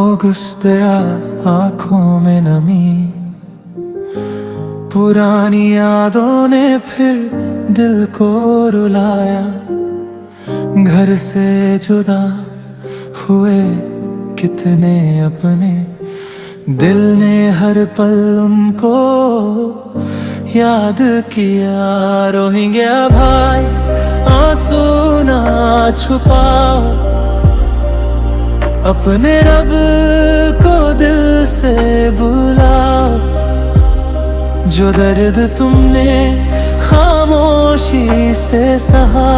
अगस्त आंखों में नमी, पुरानी यादों ने फिर दिल को रुलाया। घर से जुदा हुए कितने अपने, दिल ने हर पल उनको याद किया। रोहिंग्या भाई आंसू ना छुपाओ, अपने रब को दिल से बुलाओ। जो दर्द तुमने खामोशी से सहा,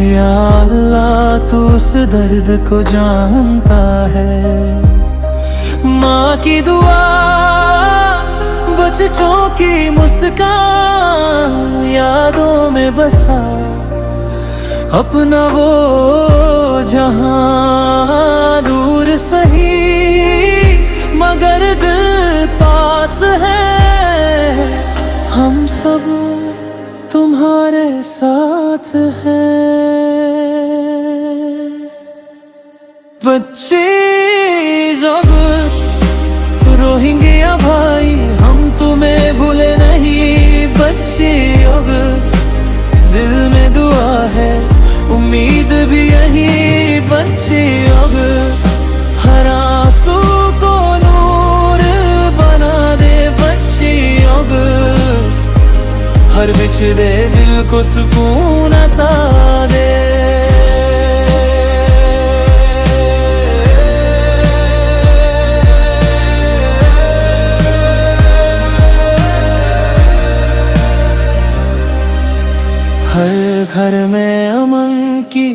या अल्लाह तू उस दर्द को जानता है। माँ की दुआ, बच्चों की मुस्कान, यादों में बसा अपना वो जहां। दूर सही मगर दिल पास है, हम सब तुम्हारे साथ हैं। 25 अगस्त रोहिंग्या भाई, हम तुम्हें भूले नहीं। 25 अगस्त दिल में दुआ है, उम्मीद भी यही। 25 अगस्त हर आंसू को नूर बना दे। 25 अगस्त हर बिछड़े दिल को सुकून अता दे। हर घर में अमन की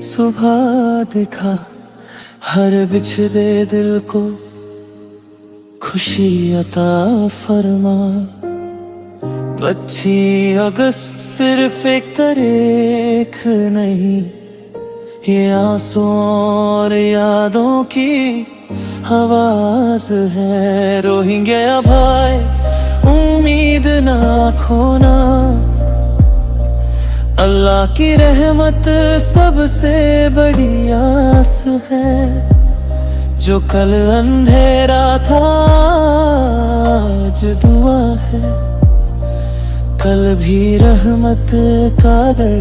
सुबह दिखा, हर बिछड़े दिल को खुशी अता फरमा। 25 अगस्त सिर्फ एक तारीख नहीं, ये आंसू और यादों की आवाज है। रोहिंग्या भाई उम्मीद ना खोना, अल्लाह की रहमत सबसे बड़ी आस है। जो कल अंधेरा था आज दुआ है, कल भी रहमत का दर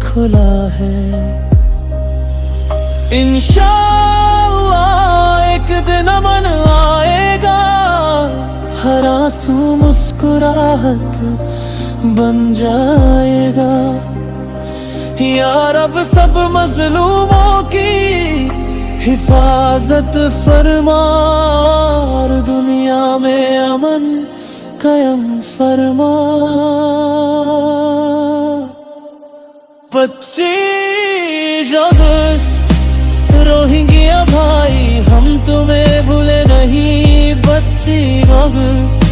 खुला है। इंशाअल्लाह एक दिन अमन आएगा, हर आंसू मुस्कुराहट बन जाएगा। या रब सब मजलूमों की हिफाजत फरमा, और दुनिया में अमन कायम फरमा। 25 अगस्त रोहिंग्या भाई, हम तुम्हें भूले नहीं। 25 अगस्त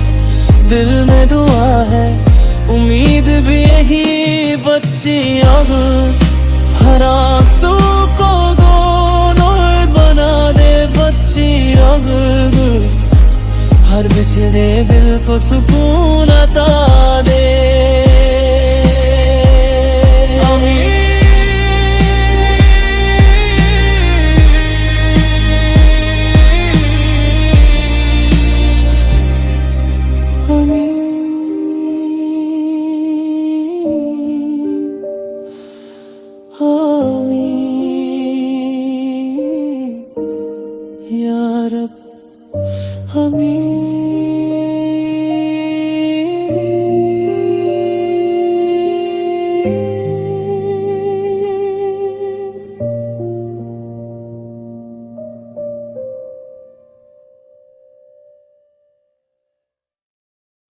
दिल में दुआ है, उम्मीद भी यही। 25 अगस्त हर आंसू को दोनों बना दे। 25 अगस्त हर बिछड़े दिल को सुकून अता